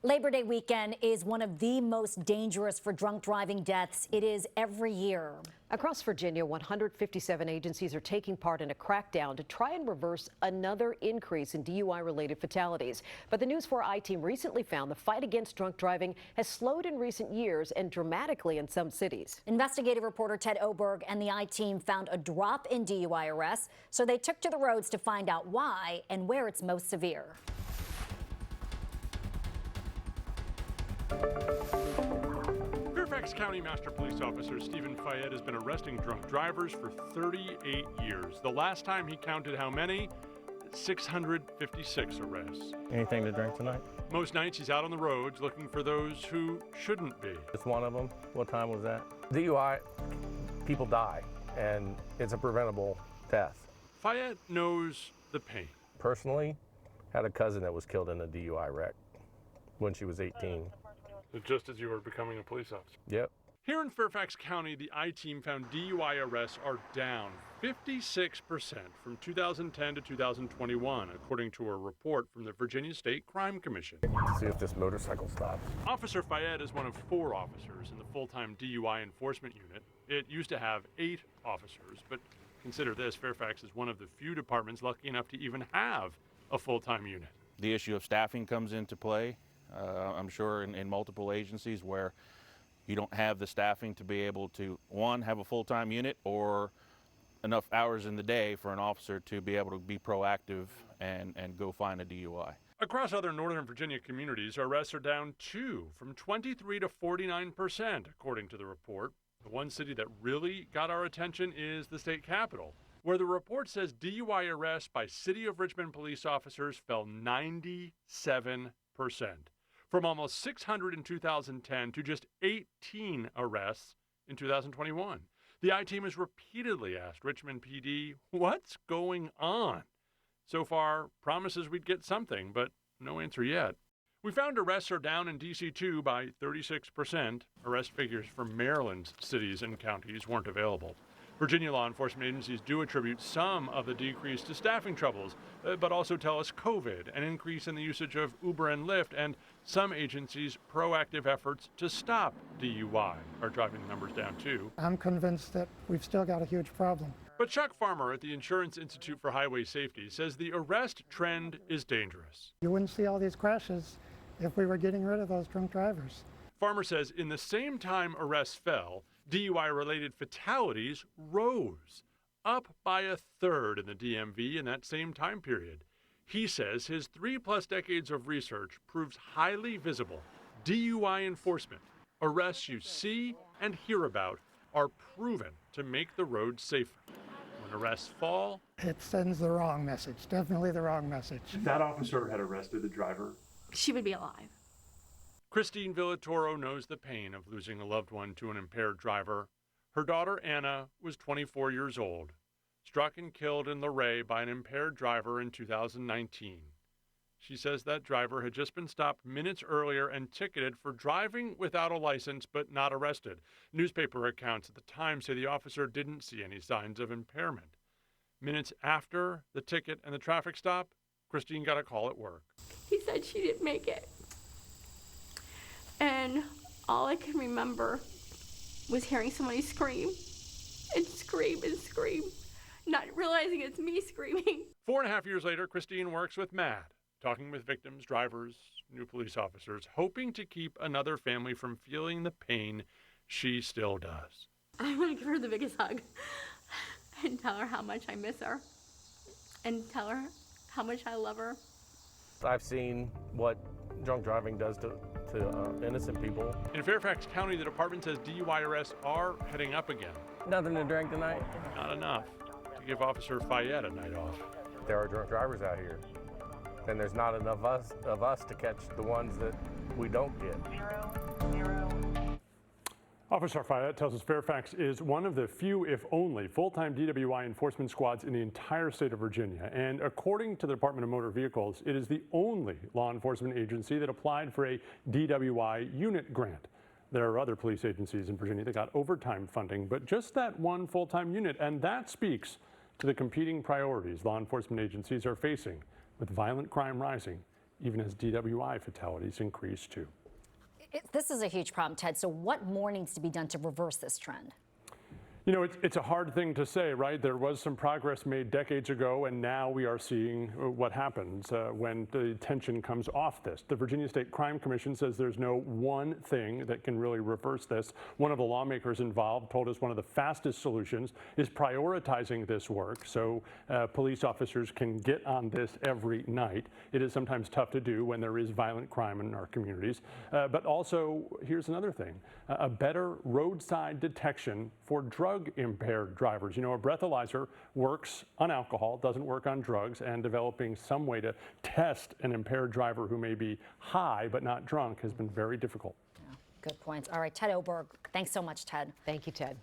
Labor Day weekend is one of the most dangerous for drunk driving deaths. It is every year. Across Virginia, 157 agencies are taking part in a crackdown to try and reverse another increase in DUI-related fatalities. But the News4 I-Team recently found the fight against drunk driving has slowed in recent years and dramatically in some cities. Investigative reporter Ted Oberg and the I-Team found a drop in DUI arrests, so they took to the roads to find out why and where it's most severe. Fairfax County Master Police Officer Stephen Faett has been arresting drunk drivers for 38 years. The last time he counted how many? 656 arrests. Anything to drink tonight? Most nights he's out on the roads looking for those who shouldn't be. It's one of them. What time was that? DUI, people die, and it's a preventable death. Faett knows the pain. Personally, had a cousin that was killed in a DUI wreck when she was 18. Just as you were becoming a police officer. Yep. Here in Fairfax County, the I-Team found DUI arrests are down 56% from 2010 to 2021, according to a report from the Virginia State Crime Commission. See if this motorcycle stops. Officer Faett is one of 4 officers in the full-time DUI enforcement unit. It used to have 8 officers, but consider this, Fairfax is one of the few departments lucky enough to even have a full-time unit. The issue of staffing comes into play. I'm sure in multiple agencies where you don't have the staffing to be able to, one, have a full-time unit or enough hours in the day for an officer to be able to be proactive and go find a DUI. Across other Northern Virginia communities, arrests are down too, from 23 to 49%, according to the report. The one city that really got our attention is the state capital, where the report says DUI arrests by City of Richmond police officers fell 97%. From almost 600 in 2010 to just 18 arrests in 2021. The I-Team has repeatedly asked Richmond PD, what's going on? So far, promises we'd get something, but no answer yet. We found arrests are down in D.C. too by 36%. Arrest figures from Maryland's cities and counties weren't available. Virginia law enforcement agencies do attribute some of the decrease to staffing troubles, but also tell us COVID, an increase in the usage of Uber and Lyft, and some agencies' proactive efforts to stop DUI are driving the numbers down too. I'm convinced that we've still got a huge problem. But Chuck Farmer at the Insurance Institute for Highway Safety says the arrest trend is dangerous. You wouldn't see all these crashes if we were getting rid of those drunk drivers. Farmer says in the same time arrests fell, DUI-related fatalities rose, up by 1/3 in the DMV in that same time period. He says his 3+ decades of research proves highly visible. DUI enforcement, arrests you see and hear about, are proven to make the roads safer. When arrests fall, it sends the wrong message, definitely the wrong message. If that officer had arrested the driver, she would be alive. Christine Villatoro knows the pain of losing a loved one to an impaired driver. Her daughter, Anna, was 24 years old, struck and killed in Luray by an impaired driver in 2019. She says that driver had just been stopped minutes earlier and ticketed for driving without a license but not arrested. Newspaper accounts at the time say the officer didn't see any signs of impairment. Minutes after the ticket and the traffic stop, Christine got a call at work. He said she didn't make it. And all I can remember was hearing somebody scream and scream and scream, not realizing it's me screaming. 4.5 years later, Christine works with MAD, talking with victims, drivers, new police officers, hoping to keep another family from feeling the pain she still does. I want to give her the biggest hug and tell her how much I miss her and tell her how much I love her. I've seen what drunk driving does to innocent people. In Fairfax County, the department says DUI arrests are heading up again. Nothing to drink tonight? Not enough to give Officer Faett a night off. There are drunk drivers out here, and there's not enough of us to catch the ones that we don't get. 0. Officer Faett tells us Fairfax is one of the few, if only, full-time DWI enforcement squads in the entire state of Virginia. And according to the Department of Motor Vehicles, it is the only law enforcement agency that applied for a DWI unit grant. There are other police agencies in Virginia that got overtime funding, but just that one full-time unit, and that speaks to the competing priorities law enforcement agencies are facing with violent crime rising even as DWI fatalities increase too. This is a huge problem, Ted. So what more needs to be done to reverse this trend? You know, it's a hard thing to say, right? There was some progress made decades ago, and now we are seeing what happens when the attention comes off this. The Virginia State Crime Commission says there's no one thing that can really reverse this. One of the lawmakers involved told us one of the fastest solutions is prioritizing this work so police officers can get on this every night. It is sometimes tough to do when there is violent crime in our communities. But also, here's another thing, a better roadside detection for drug-impaired drivers. You know, a breathalyzer works on alcohol, doesn't work on drugs, and developing some way to test an impaired driver who may be high but not drunk has been very difficult. Yeah, good points. All right, Ted Oberg, thanks so much, Ted. Thank you, Ted.